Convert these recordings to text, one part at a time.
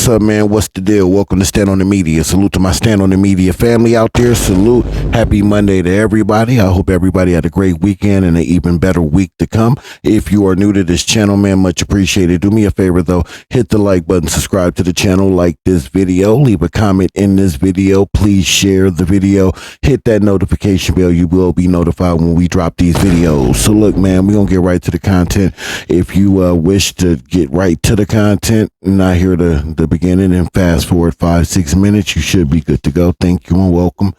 What's up, man? What's the deal? Welcome to Stand on the Media. Salute to my Stand on the Media family out there. Salute. Happy Monday to everybody. I hope everybody had a great weekend and an even better week to come. If you are new to this channel, man, much appreciated. Do me a favor, though. Hit the like button, subscribe to the channel, like this video, leave a comment in this video. Please share the video. Hit that notification bell. You will be notified when we drop these videos. So, look, man, we're going to get right to the content. If you wish to get right to the content, not hear the beginning and fast forward 5-6 minutes, you should be good to go. Thank you and welcome.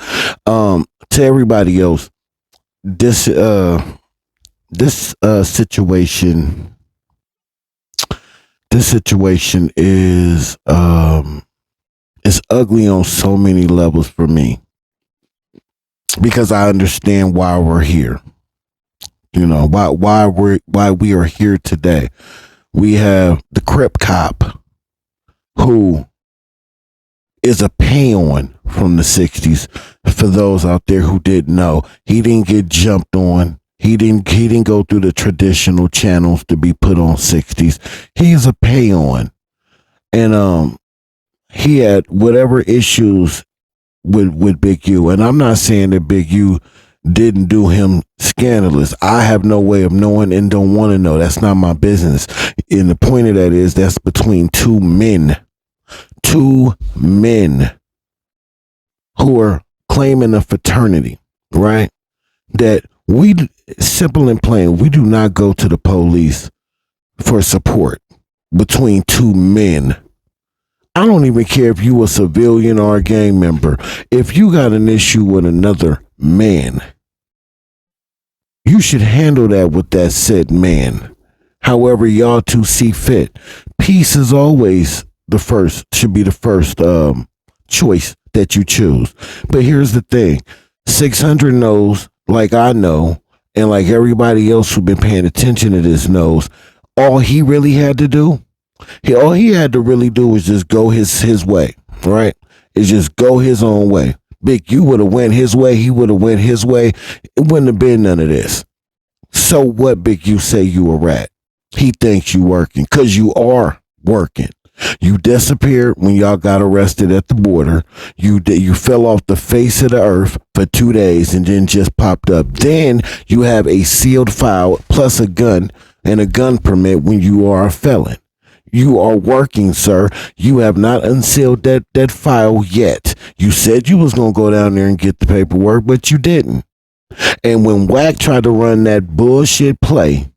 To everybody else, this situation is it's ugly on so many levels for me, because I understand why we're here. You know, why we are here today. We have the Crip cop, who is a payon from the 60s. For those out there who didn't know, he didn't get jumped on. He didn't go through the traditional channels to be put on 60s. He's a payon. And he had whatever issues with Big U. And I'm not saying that Big U didn't do him scandalous. I have no way of knowing and don't want to know. That's not my business. And the point of that is, that's between two men who are claiming a fraternity, right? That we, simple and plain, we do not go to the police for support between two men. I don't even care if you a civilian or a gang member. If you got an issue with another man, you should handle that with that said man. However y'all two see fit. Peace is always should be the first choice that you choose. But here's the thing. 600 knows, like I know, and like everybody else who's been paying attention to this knows, all he really had to do, all he had to really do was just go his way, right? Is just go his own way. Big U would have went his way, he would have went his way. It wouldn't have been none of this. So what, Big U say you a rat? He thinks you working, because you are working. You disappeared when y'all got arrested at the border. You fell off the face of the earth for 2 days and then just popped up. Then you have a sealed file plus a gun and a gun permit when you are a felon. You are working, sir. You have not unsealed that file yet. You said you was going to go down there and get the paperwork, but you didn't. And when Wack tried to run that bullshit play,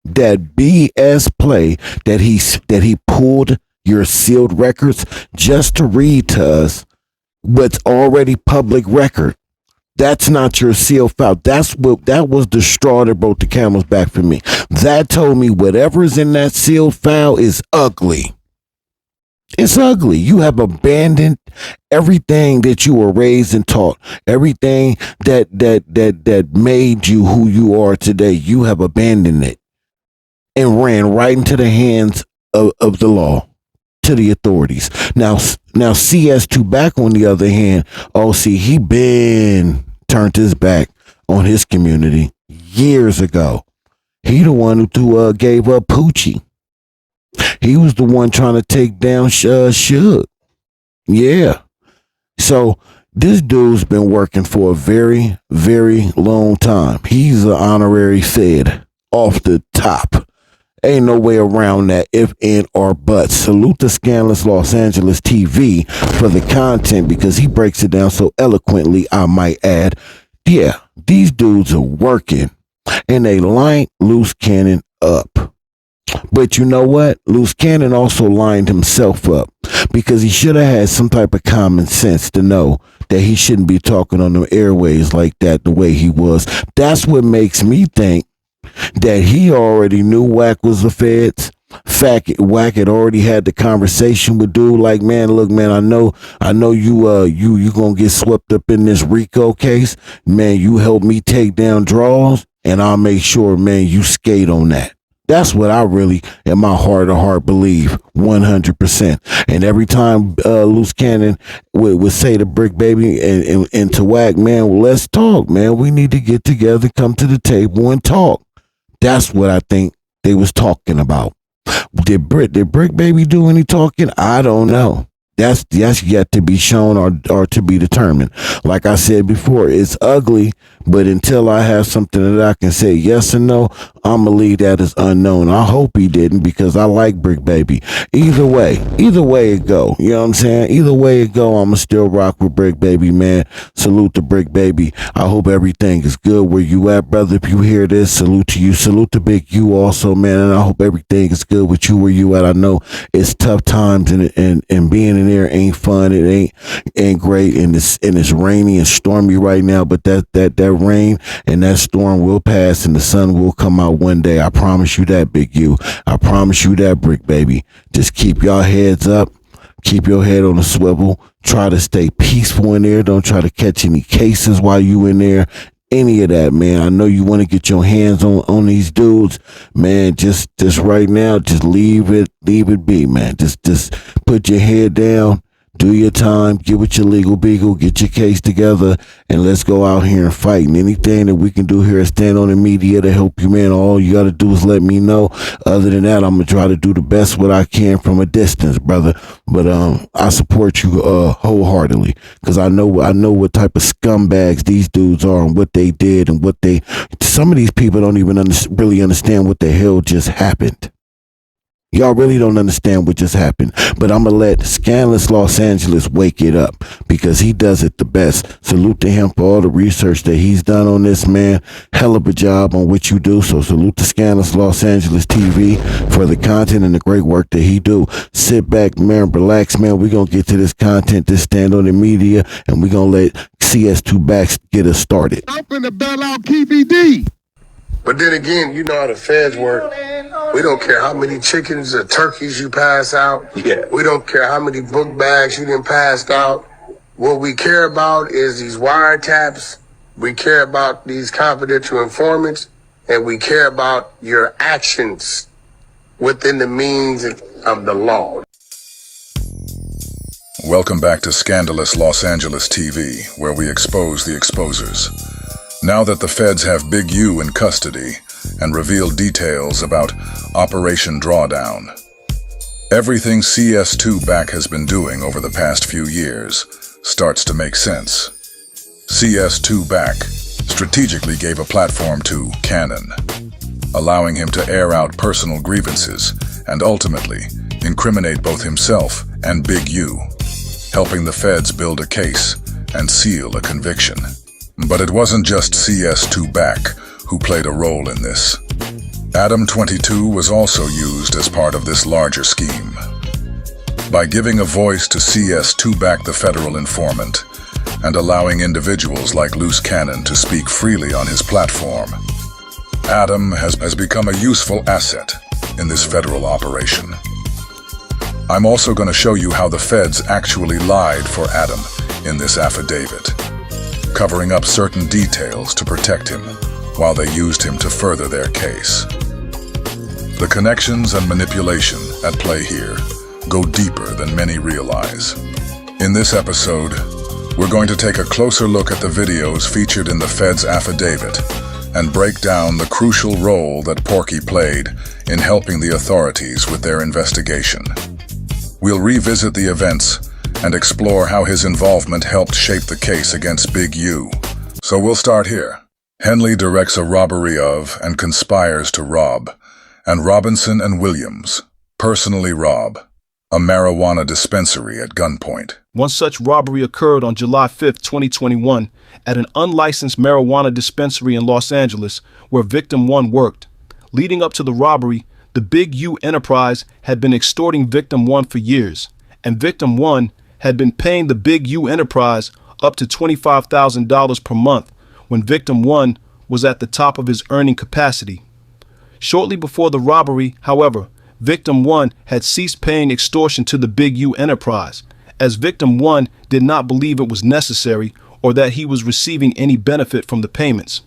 that BS play that he pulled your sealed records just to read to us what's already public record, that's not your sealed file. That was the straw that broke the camel's back for me. That told me whatever's in that sealed file is ugly. It's ugly. You have abandoned everything that you were raised and taught. Everything that made you who you are today. You have abandoned it and ran right into the hands of the law, to the authorities. Now CS2 back, on the other hand, he been turned his back on his community years ago. He the one who gave up Poochie. He was the one trying to take down Suge. Yeah. So this dude's been working for a very, very long time. He's an honorary Fed off the top. Ain't no way around that, if, and, or but. Salute to Scandalous Los Angeles TV for the content, because he breaks it down so eloquently, I might add. Yeah, these dudes are working, and they lined Loose Cannon up. But you know what? Loose Cannon also lined himself up, because he should have had some type of common sense to know that he shouldn't be talking on the airways like that the way he was. That's what makes me think that he already knew Wack was the feds. Wack had already had the conversation with dude, like, man, look, man, I know you gonna get swept up in this RICO case. Man, you help me take down draws, and I'll make sure, man, you skate on that. That's what I really, in my heart of heart, believe 100%. And every time Loose Cannon would say to Brick Baby and to Wack, man, well, let's talk, man. We need to get together, come to the table and talk. That's what I think they was talking about. Did Brick Baby do any talking? I don't know. That's yet to be shown or to be determined. Like I said before, it's ugly, but until I have something that I can say yes or no, I'ma leave that as unknown. I hope he didn't, because I like Brick Baby. Either way it go. You know what I'm saying? Either way it go, I'ma still rock with Brick Baby, man. Salute to Brick Baby. I hope everything is good where you at, brother. If you hear this, salute to you. Salute to Big U also, man. And I hope everything is good with you where you at. I know it's tough times and being in there ain't fun. It ain't great, and it's rainy and stormy right now. But that rain and that storm will pass, and the sun will come out one day. I promise you that, Big U. I promise you that, Brick Baby. Just keep your heads up. Keep your head on a swivel. Try to stay peaceful in there. Don't try to catch any cases while you in there. Any of that, man. I know you want to get your hands on these dudes, man. Just right now, just leave it be, man. Just put your head down, do your time, get with your legal beagle, get your case together, and let's go out here and fight. And anything that we can do here is stand on the media to help you, man. All you got to do is let me know. Other than that, I'm going to try to do the best what I can from a distance, brother. But I support you wholeheartedly, because I know what type of scumbags these dudes are and what they did and some of these people don't even really understand what the hell just happened. Y'all really don't understand what just happened. But I'm going to let Scandalous Los Angeles wake it up, because he does it the best. Salute to him for all the research that he's done on this, man. Hell of a job on what you do. So salute to Scandalous Los Angeles TV for the content and the great work that he do. Sit back, man, relax, man. We're going to get to this content, this stand on the media, and we're going to let CS2 Backs get us started. I'm finna bail out PVD. But then again, you know how the feds work. We don't care how many chickens or turkeys you pass out. Yeah. We don't care how many book bags you done passed out. What we care about is these wiretaps. We care about these confidential informants. And we care about your actions within the means of the law. Welcome back to Scandalous Los Angeles TV, where we expose the exposers. Now that the feds have Big U in custody and reveal details about Operation Drawdown, everything CS2 Back has been doing over the past few years starts to make sense. CS2 Back strategically gave a platform to Cannon, allowing him to air out personal grievances and ultimately incriminate both himself and Big U, helping the feds build a case and seal a conviction. But it wasn't just CS2 Back who played a role in this. Adam 22 was also used as part of this larger scheme. By giving a voice to CS2 Back, the federal informant, and allowing individuals like Loose Cannon to speak freely on his platform, Adam has become a useful asset in this federal operation. I'm also going to show you how the feds actually lied for Adam in this affidavit, covering up certain details to protect him while they used him to further their case. The connections and manipulation at play here go deeper than many realize. In this episode, we're going to take a closer look at the videos featured in the Fed's affidavit and break down the crucial role that Porky played in helping the authorities with their investigation. We'll revisit the events and explore how his involvement helped shape the case against Big U. So we'll start here. Henley directs a robbery of and conspires to rob, and Robinson and Williams personally rob, a marijuana dispensary at gunpoint. One such robbery occurred on July 5, 2021, at an unlicensed marijuana dispensary in Los Angeles, where Victim 1 worked. Leading up to the robbery, the Big U enterprise had been extorting Victim 1 for years, and Victim 1 had been paying the Big U enterprise up to $25,000 per month when Victim 1 was at the top of his earning capacity. Shortly before the robbery, however, Victim 1 had ceased paying extortion to the Big U enterprise, as Victim 1 did not believe it was necessary or that he was receiving any benefit from the payments.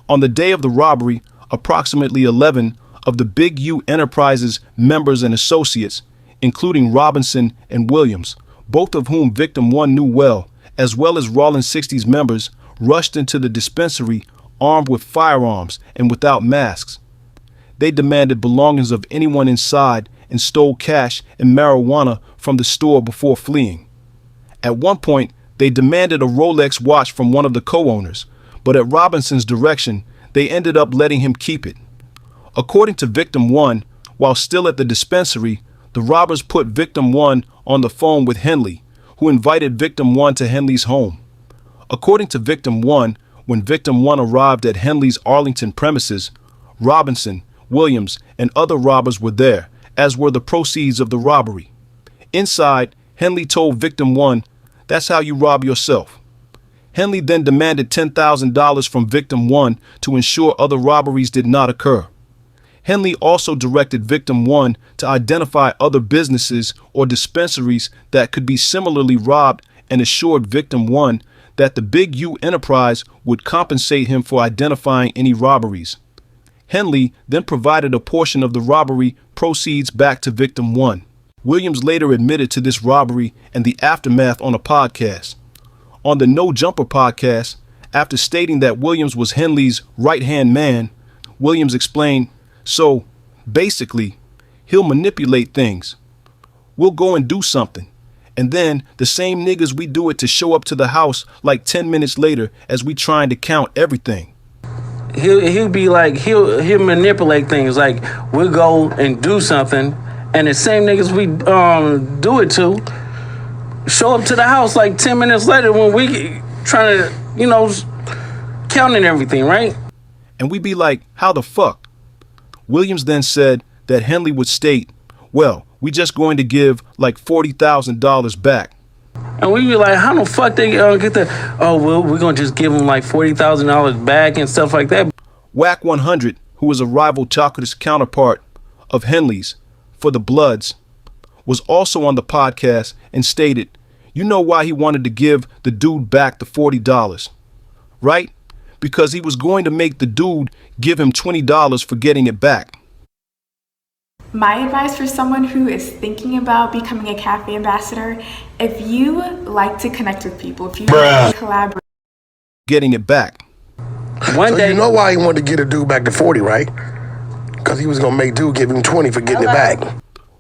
On the day of the robbery, approximately 11 of the Big U enterprise's members and associates, including Robinson and Williams, both of whom Victim 1 knew well as Rollin 60's members, rushed into the dispensary armed with firearms and without masks. They demanded belongings of anyone inside and stole cash and marijuana from the store before fleeing. At one point, they demanded a Rolex watch from one of the co-owners, but at Robinson's direction, they ended up letting him keep it. According to Victim 1, while still at the dispensary, the robbers put Victim 1 on the phone with Henley, who invited Victim 1 to Henley's home. According to Victim 1, when Victim 1 arrived at Henley's Arlington premises, Robinson, Williams, and other robbers were there, as were the proceeds of the robbery. Inside, Henley told Victim 1, "That's how you rob yourself." Henley then demanded $10,000 from Victim 1 to ensure other robberies did not occur. Henley also directed Victim 1 to identify other businesses or dispensaries that could be similarly robbed and assured Victim 1 that the Big U enterprise would compensate him for identifying any robberies. Henley then provided a portion of the robbery proceeds back to Victim 1. Williams later admitted to this robbery and the aftermath on a podcast. On the No Jumper podcast, after stating that Williams was Henley's right-hand man, Williams explained, "So, basically, he'll manipulate things. We'll go and do something. And then the same niggas we do it to show up to the house like 10 minutes later as we trying to count everything." He'll be like, he'll manipulate things. Like, we'll go and do something, and the same niggas we do it to show up to the house like 10 minutes later when we trying to, counting everything, right? And we be like, "How the fuck?" Williams then said that Henley would state, "Well, we just going to give like $40,000 back." And we be like, how the fuck they get that? Oh, well, we're going to just give them like $40,000 back and stuff like that. Wack 100, who was a rival Chocolate's counterpart of Henley's for the Bloods, was also on the podcast and stated, "You know why he wanted to give the dude back the $40, right? Because he was going to make the dude give him $20 for getting it back." My advice for someone who is thinking about becoming a cafe ambassador, if you like to connect with people, if you like to collaborate, Getting it back. One So day, you know why he wanted to get a dude back to 40, right? Because he was going to make dude give him 20 for getting it back.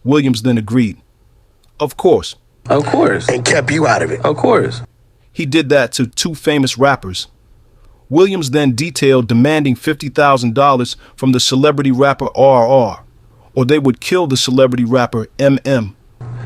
Williams then agreed. Of course. of course, And kept you out of it. of course. He did that to two famous rappers. Williams then detailed demanding $50,000 from the celebrity rapper RR, or they would kill the celebrity rapper MM.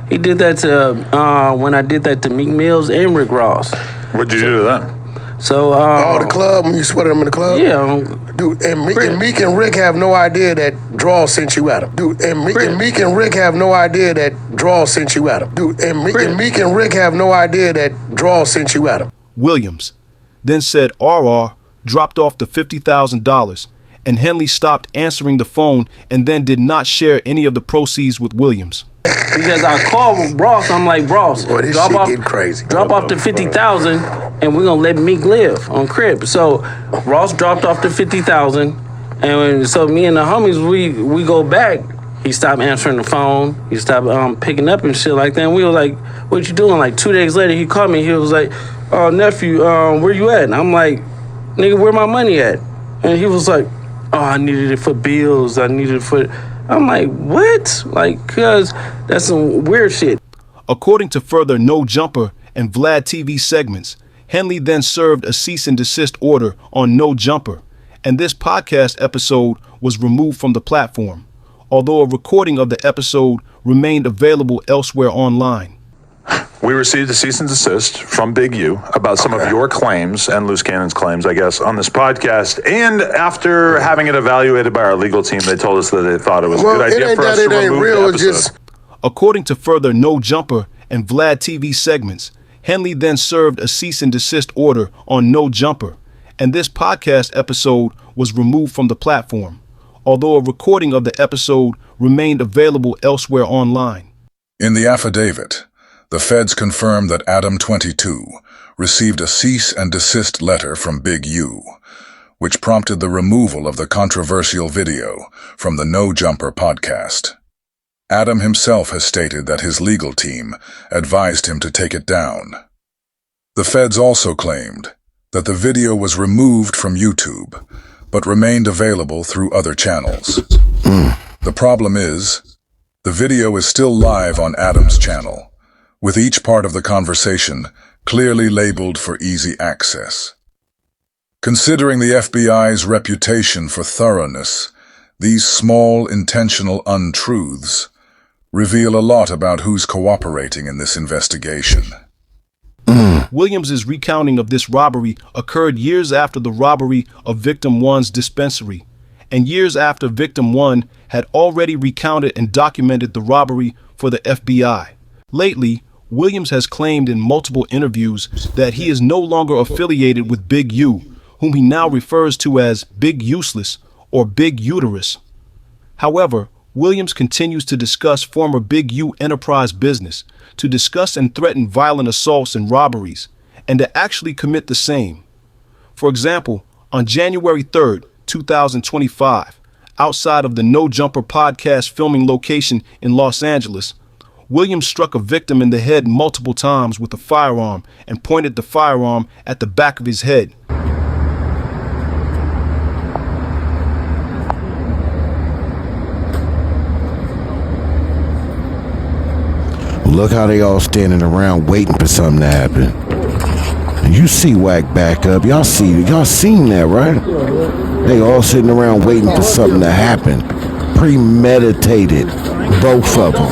He did that to when I did that to Meek Mills and Rick Ross. What'd you do to them? So The club, when you sweated them in the club? yeah, Dude, and Meek and Rick have no idea that Draw sent you at him. Dude, and Meek and Rick have no idea that Draw sent you at him. Dude, and Meek and Rick have no idea that Draw sent you at him. Williams then said RR dropped off the $50,000, and Henley stopped answering the phone and then did not share any of the proceeds with Williams. because I called Ross. I'm like, Ross, Boy, this drop shit off, getting crazy. drop off the 50,000, and we're gonna let Meek live on crib. So Ross dropped off the 50,000, and so me and the homies we go back. He stopped answering the phone. He stopped picking up and shit like that. And we were like, "What you doing?" Like 2 days later, he called me. He was like, "Oh, nephew, where you at?" And I'm like, "Nigga, where my money at?" And he was like, "Oh, I needed it for bills. I needed it for." I'm like, "What?" Like, cause that's some weird shit. According to further No Jumper and Vlad TV segments, Henley then served a cease and desist order on No Jumper, and this podcast episode was removed from the platform, although a recording of the episode remained available elsewhere online. We received a cease and desist from Big U about some of your claims and Loose Cannon's claims, I guess, on this podcast. And after having it evaluated by our legal team, they told us that they thought it was a good idea for us to remove the episode. According to further No Jumper and Vlad TV segments, Henley then served a cease and desist order on No Jumper, and this podcast episode was removed from the platform, although a recording of the episode remained available elsewhere online. In the affidavit, the feds confirmed that Adam 22 received a cease and desist letter from Big U, which prompted the removal of the controversial video from the No Jumper podcast. Adam himself has stated that his legal team advised him to take it down. The feds also claimed that the video was removed from YouTube, but remained available through other channels. The problem is, The video is still live on Adam's channel, with each part of the conversation clearly labeled for easy access. Considering the FBI's reputation for thoroughness, these small, intentional untruths reveal a lot about who's cooperating in this investigation. Williams's recounting of this robbery occurred years after the robbery of Victim 1's dispensary, and years after Victim 1 had already recounted and documented the robbery for the FBI. Lately, Williams has claimed in multiple interviews that he is no longer affiliated with Big U, whom he now refers to as Big Useless or Big Uterus. However, Williams continues to discuss former Big U enterprise business, to discuss and threaten violent assaults and robberies, and to actually commit the same. For example, on January 3rd, 2025, outside of the No Jumper podcast filming location in Los Angeles, Williams struck a victim in the head multiple times with a firearm and pointed the firearm at the back of his head. Look how they all standing around waiting for something to happen. And you see Wack back up. Y'all seen that, right? They all sitting around waiting for something to happen. Premeditated. Both of them.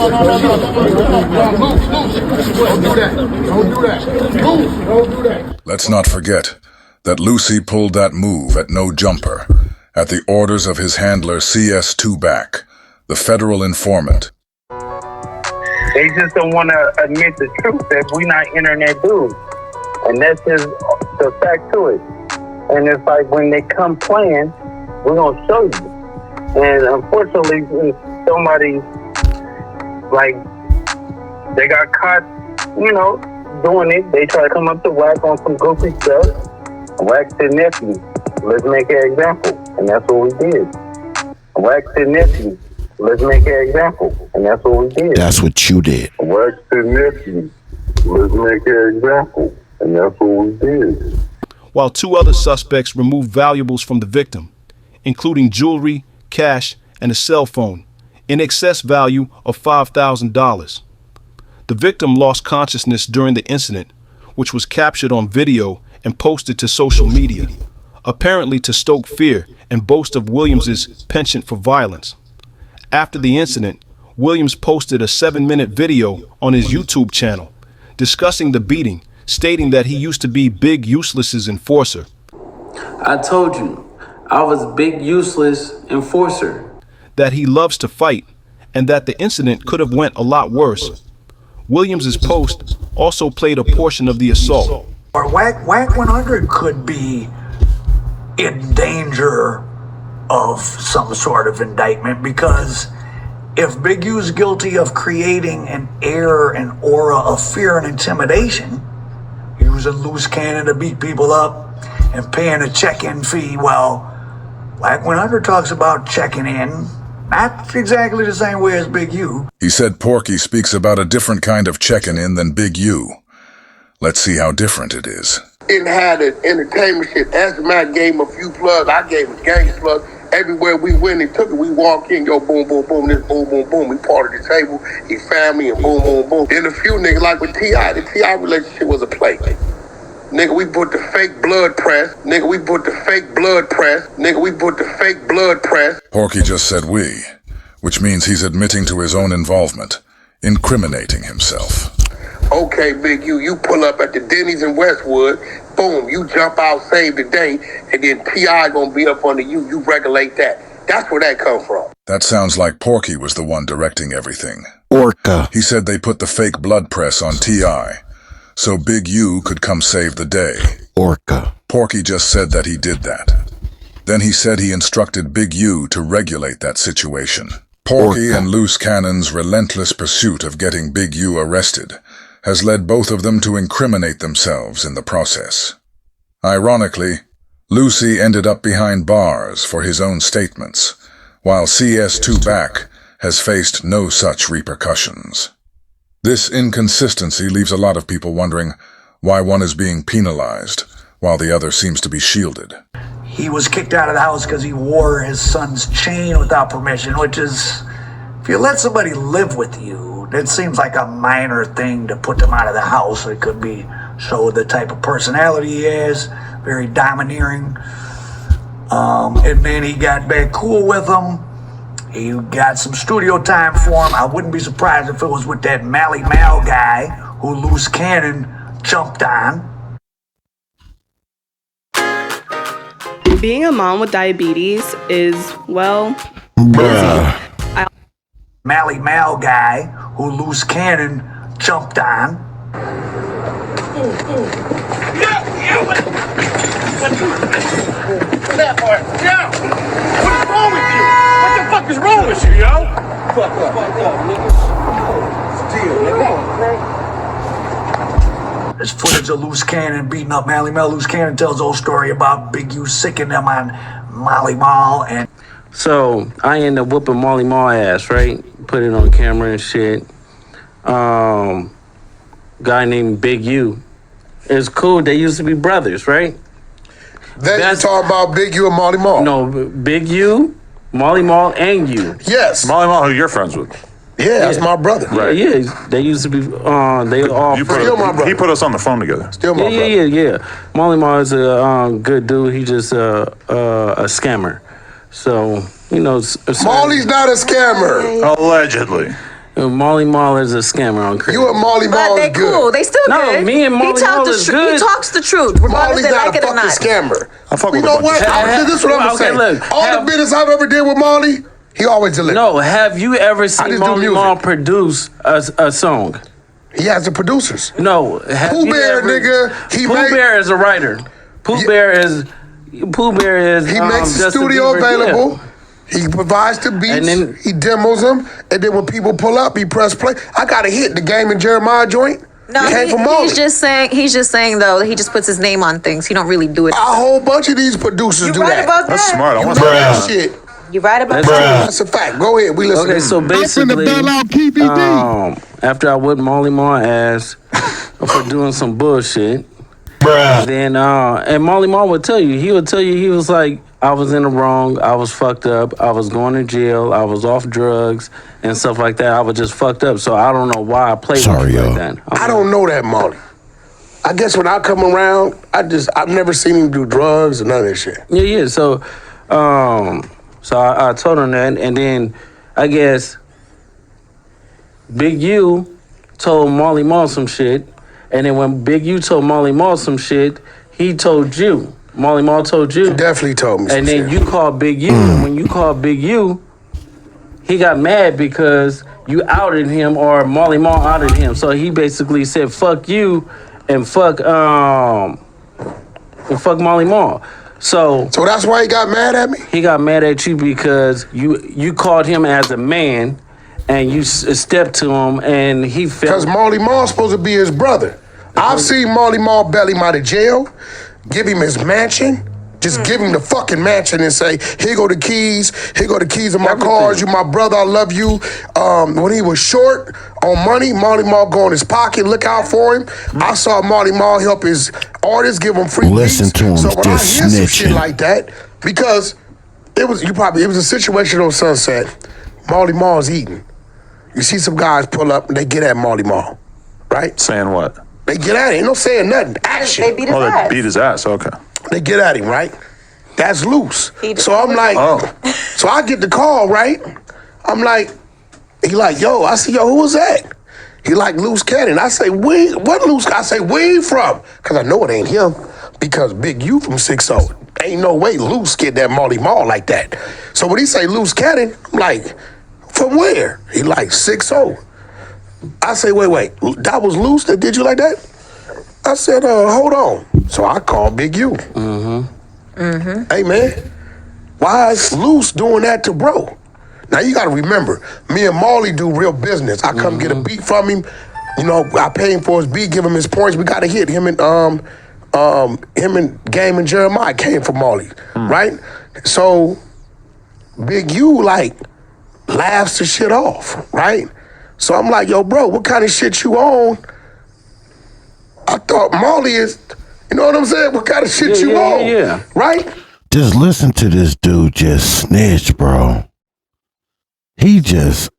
Let's not forget that Lucy pulled that move at No Jumper at the orders of his handler CS2 Back, the federal informant. They just don't want to admit the truth that we're not internet dudes. And that's just the fact to it. And it's like when they come playing, we're going to show you. And unfortunately, when somebody, like, they got caught, doing it. They try to come up to Wack on some goofy stuff. Wack said, nephew, let's make an example. And that's what we did. Wack said, nephew, let's make an example. And that's what we did. That's what you did. Wack said, nephew, let's make an example. And that's what we did. While two other suspects removed valuables from the victim, including jewelry, cash, and a cell phone, in excess value of $5,000. The victim lost consciousness during the incident, which was captured on video and posted to social media, apparently to stoke fear and boast of Williams's penchant for violence. After the incident, Williams posted a 7-minute video on his YouTube channel discussing the beating, stating that he used to be Big Useless's enforcer. I told you, I was Big Useless enforcer. That he loves to fight, and that the incident could have went a lot worse. Williams's post also played a portion of the assault. Or Wack 100 could be in danger of some sort of indictment, because if Big U's guilty of creating an air and aura of fear and intimidation, using loose cannon to beat people up and paying a check-in fee, well, Wack 100 talks about checking in, not exactly the same way as Big U. He said Porky speaks about a different kind of checking in than Big U. Let's see how different it is. Didn't have the entertainment shit. Matt gave him a few plugs. I gave him gang plugs. Everywhere we went and took it, we walk in, yo, boom, boom, boom, this boom, boom, boom. We part of the table, he family, and boom, boom, boom. Then a few niggas, like with T.I., the T.I. relationship was a play. Nigga, we put the fake blood press. Nigga, we put the fake blood press. Nigga, we put the fake blood press. Porky just said we, which means he's admitting to his own involvement, incriminating himself. Okay, Big U, you pull up at the Denny's in Westwood, boom, you jump out, save the day, and then T.I. gonna be up under you, you regulate that. That's where that come from. That sounds like Porky was the one directing everything. Orca. He said they put the fake blood press on T.I., so Big U could come save the day. Orca. Porky just said that he did that. Then he said he instructed Big U to regulate that situation. Porky and Loose Cannon's relentless pursuit of getting Big U arrested has led both of them to incriminate themselves in the process. Ironically, Lucy ended up behind bars for his own statements, while CS2 Back has faced no such repercussions. This inconsistency leaves a lot of people wondering why one is being penalized, while the other seems to be shielded. He was kicked out of the house because he wore his son's chain without permission, which is if you let somebody live with you, it seems like a minor thing to put them out of the house. It could be show the type of personality he is, very domineering. And then he got back cool with him. He got some studio time for him. I wouldn't be surprised if it was with that Mally Mal guy who Loose Cannon jumped on. Being a mom with diabetes is, well, Bruh. Mally Mal guy who Loose Cannon jumped on. That part. Yo! What's wrong with you? What the fuck is wrong with you, yo? Fuck up, nigga. Still, nigga. There's footage of Loose Cannon beating up Mally Mal. Loose Cannon tells the whole story about Big U sicking them on Molly Mall. And So I end up whooping Molly Mall ass, right? Put it on camera and shit. Guy named Big U. It's cool. They used to be brothers, right? Then you talk about Big U and Molly Mall. No, Big U, Molly Mall, and you. Yes. Molly Mall, who you're friends with. Yeah, that's my brother. Right. Yeah, they used to be. They all. Still my brother. He put us on the phone together. Still my brother. Yeah. Molly Mall is a good dude. He just a scammer. So Molly's not a scammer. Allegedly. Molly Mall is a scammer on Crib. You and Molly Mall But they is good. cool. They still No, good. me and Molly Mall is good. He talks the truth, regardless Molly's they not like a it or fucking not. scammer. I fuck You with know a bunch what? of This is what I'm Okay, saying. look, All the business I've ever did with Molly, he always delivered. No, have you ever just seen do Molly music. Mall produce a song? He has the producers. No. Have Pooh you Bear, ever- nigga. Pooh Bear is a writer. Pooh Bear is. He makes the Justin studio Bieber, available. yeah. He provides the beats. And then- he demos them. And then when people pull up, he press play. I got a hit. The Game and Jeremiah joint. No, came from Molly. he's just saying though that he just puts his name on things. He don't really do it. A whole bunch of these producers You do right that. about That's that. smart. I You want know to that shit. You right about That's that. That's a fact. Go ahead. We listen. Okay, so basically, after I whipped Molly Mall ass for doing some bullshit, then and Molly Mall would tell you, he was like, I was in the wrong, I was fucked up, I was going to jail, I was off drugs and stuff like that. I was just fucked up, so I don't know why I played with you like that. I don't know that Molly. I guess when I come around, I've never seen him do drugs or none of that shit. Yeah. So, I told him that, and then I guess Big U told Molly Mall some shit, and then when Big U told Molly Mall some shit, he told you. Molly Mall told you. He definitely told me some and then shit. you called Big U, and when you called Big U, he got mad because you outed him or Molly Mall outed him. So he basically said, fuck you and fuck Molly Mall. So that's why he got mad at me? He got mad at you because you called him as a man and you stepped to him and he felt... Because Molly Mall's supposed to be his brother. I've seen Molly Mall bail him out of jail, give him his mansion, just give him the fucking mansion and say, here go the keys of my cars, you my brother, I love you. When he was short on money, Molly Mall go in his pocket, look out for him. I saw Molly Mall help his artists, give him free Listen beats. to him So when I hear just some shit snitching. like that, because it was a situation on Sunset, Molly Mall's eating. You see some guys pull up and they get at Molly Mall, right? Saying what? They get at him. Ain't no saying nothing. Action. They beat his Oh, ass. they beat his ass. Okay. They get at him, right? That's loose. He So I'm like, Oh. so I get the call, right? I'm like, he like, yo, I say, yo, who was that? He like, Loose Cannon. I say, what Loose? I say, where you from? Because I know it ain't him. Because Big U from 6-0. Ain't no way Loose get that Molly Mall like that. So when he say Loose Cannon, I'm like, from where? He like 6-0. I say, wait, that was Loose that did you like that? I said, hold on. So I called Big U. Hey, man, why is Loose doing that to bro? Now, you got to remember, me and Molly do real business. I come get a beat from him. You know, I pay him for his beat, give him his points. We got a hit. Him and Game and Jeremiah came from Molly, right? So Big U, like, laughs the shit off, right? So I'm like, yo, bro, what kind of shit you on? I thought Molly is, you know what I'm saying? What kind of shit you on? Yeah. Right? Just listen to this dude just snitch, bro. He just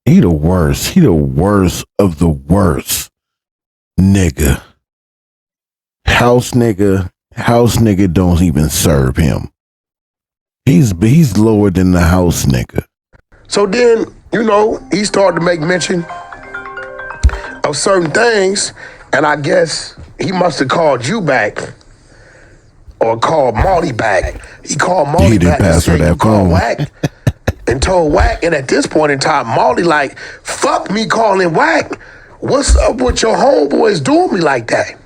He the worst. He the worst of the worst. Nigga. House nigga don't even serve him. He's lower than the house nigga. So then, he started to make mention of certain things, and I guess he must have called you back or called Molly back. He called Molly back and said, you called Wack, and told Wack, and at this point in time, Molly like, fuck me calling Wack. What's up with your homeboys doing me like that?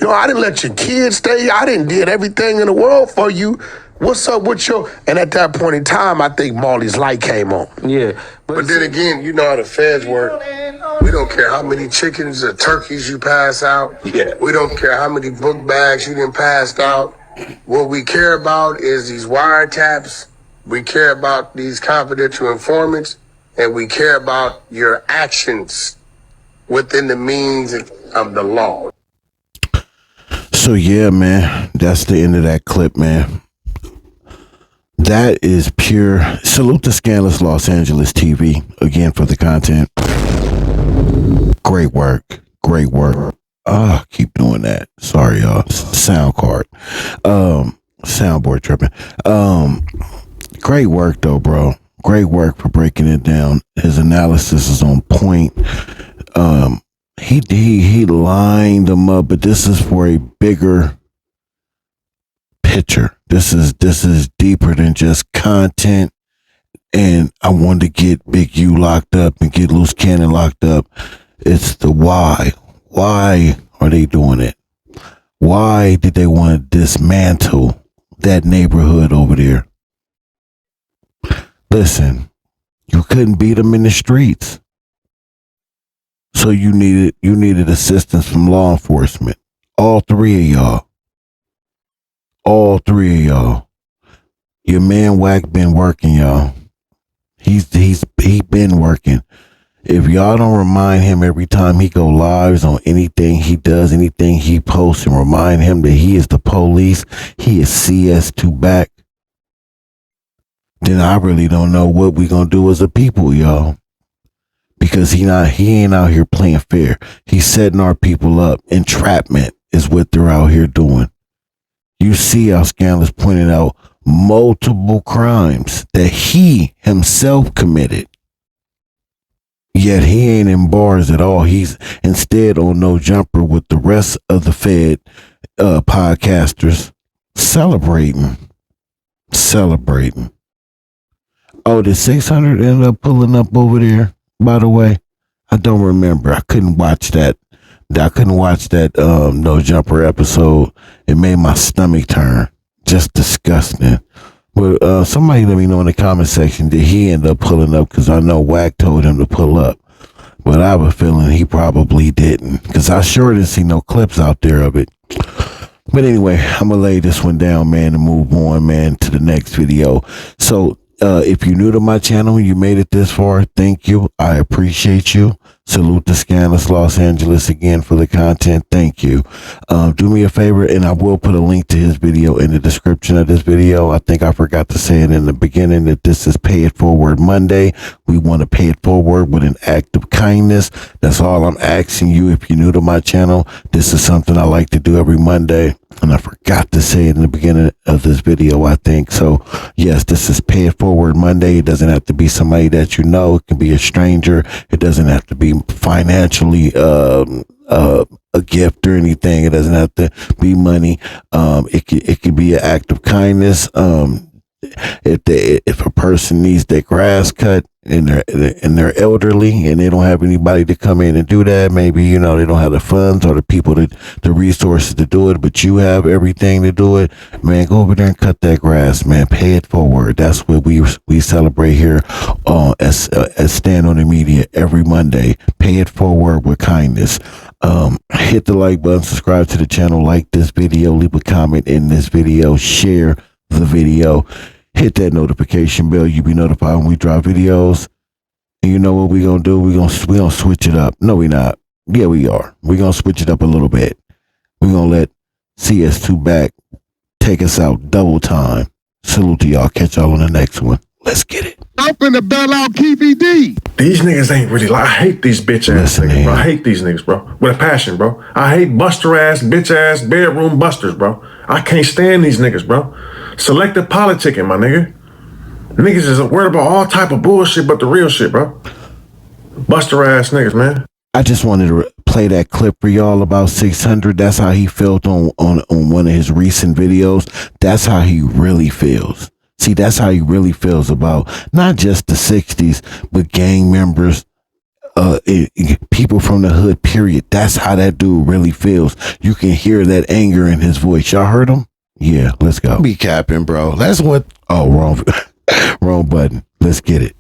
I didn't let your kids stay. I didn't did everything in the world for you. What's up with your... And at that point in time, I think Molly's light came on. Yeah. But then again, you know how the feds work. We don't care how many chickens or turkeys you pass out. Yeah. We don't care how many book bags you done passed out. What we care about is these wiretaps. We care about these confidential informants. And we care about your actions within the means of the law. So yeah, man, that's the end of that clip, man. That is pure. Salute to Scandalous Los Angeles TV again for the content. Great work. Great work. Keep doing that. Sorry, y'all. Sound card. Soundboard tripping. Great work though, bro. Great work for breaking it down. His analysis is on point. He lined them up, but this is for a bigger picture. This is deeper than just content. And I wanted to get Big U locked up and get Loose Cannon locked up. It's the why. Why are they doing it? Why did they want to dismantle that neighborhood over there? Listen, you couldn't beat them in the streets. So you needed assistance from law enforcement. All three of y'all. All three of y'all. Your man Wack been working, y'all. He been working. If y'all don't remind him every time he go lives on anything he does, anything he posts, and remind him that he is the police, he is CS2 back, then I really don't know what we gonna do as a people, y'all. Because he ain't out here playing fair. He's setting our people up. Entrapment is what they're out here doing. You see how Scandalous pointed out multiple crimes that he himself committed. Yet he ain't in bars at all. He's instead on No Jumper with the rest of the Fed podcasters celebrating. Oh, did 600 end up pulling up over there? By the way, I don't remember. I couldn't watch that No Jumper episode. It made my stomach turn. Just disgusting. But somebody let me know in the comment section, did he end up pulling up? Because I know Wack told him to pull up. But I have a feeling he probably didn't. Because I sure didn't see no clips out there of it. But anyway, I'm going to lay this one down, man, and move on, man, to the next video. So, if you're new to my channel, you made it this far, thank you. I appreciate you. Salute to Scandalous Los Angeles again for the content. Thank you. Do me a favor, and I will put a link to his video in the description of this video. I think I forgot to say it in the beginning that this is Pay It Forward Monday. We want to pay it forward with an act of kindness. That's all I'm asking you. If you're new to my channel, this is something I like to do every Monday. And I forgot to say it in the beginning of this video, I think. So, yes, this is Pay It Forward Monday. It doesn't have to be somebody that you know. It can be a stranger. It doesn't have to be financially a gift or anything. It doesn't have to be money. It could be an act of kindness. If a person needs their grass cut and they're elderly and they don't have anybody to come in and do that, maybe they don't have the funds or the people the resources to do it, but you have everything to do it, man, go over there and cut that grass, man. Pay it forward. That's what we celebrate here as Stand on the Media every Monday. Pay it forward with kindness. Hit the like button, subscribe to the channel, like this video, leave a comment in this video, share the video, hit that notification bell. You be notified when we drop videos. And you know what we gonna do? We gonna switch it up. No, we not. Yeah, we are. We gonna switch it up a little bit. We gonna let CS2 back take us out double time. Salute to y'all. Catch y'all on the next one. Let's get it. I'm finna bail out KBD. These niggas ain't really like, I hate these bitch ass niggas, bro. I hate these niggas, bro. With a passion, bro. I hate buster ass, bitch ass, bedroom busters, bro. I can't stand these niggas, bro. Selective politicking, my nigga. Niggas is worried about all type of bullshit but the real shit, bro. Buster ass niggas, man. I just wanted to play that clip for y'all about 600. That's how he felt on one of his recent videos. That's how he really feels. See, that's how he really feels about not just the 60s, but gang members, people from the hood, period. That's how that dude really feels. You can hear that anger in his voice. Y'all heard him? Yeah, let's go. Be capping, bro. That's what. Oh, wrong, wrong button. Let's get it.